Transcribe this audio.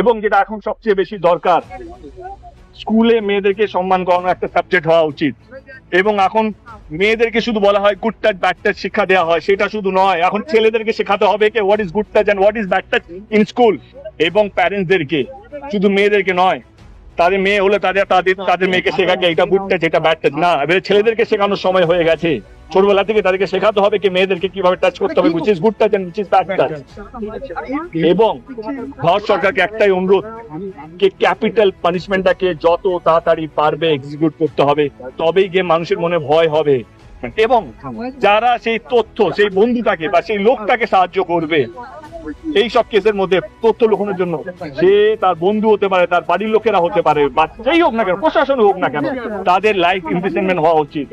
এবং যেটা এখন সবচেয়ে বেশি দরকার, স্কুলে মেয়েদেরকে সম্মান করানো একটা সাবজেক্ট হওয়া উচিত। এবং এখন মেয়েদেরকে শুধু বলা হয় গুড টাচ ব্যাড টাচ শিক্ষা দেওয়া হয়, সেটা শুধু নয়, এখন ছেলেদেরকে শেখাতে হবে কি what is good touch and what is bad touch in school. এবং প্যারেন্টসদেরকে, শুধু মেয়েদেরকে নয়, তাদের মেয়ে হলে তাদের মেয়েকে শেখাকে এটা গুড টাচ এটা ব্যাড টাচ না, এবারে ছেলেদেরকে শেখানোর সময় হয়ে গেছে। ছোটবেলা থেকে তাদেরকে শেখাতে হবে কি মেয়েদেরকে কিভাবে টাচ করতে হবে, which is good touch and which is bad touch। এবং ভারত সরকারকে একটাই অনুরোধ যে ক্যাপিটাল পানিশমেন্টটাকে যত তাড়াতাড়ি পারবে এক্সিকিউট করতে হবে, তবেই গিয়ে মানুষের মনে ভয় হবে। এবং যারা সেই তথ্য, সেই বন্ধুটাকে বা সেই লোকটাকে সাহায্য করবে এই সব কেসের মধ্যে তথ্য লুকানোর জন্য, সে তার বন্ধু হতে পারে, তার বাড়ির লোকেরা হতে পারে, বা যেই হোক না কেন, প্রশাসন হোক না কেন, তাদের লাইফ ইমপ্রিজনমেন্ট হওয়া উচিত।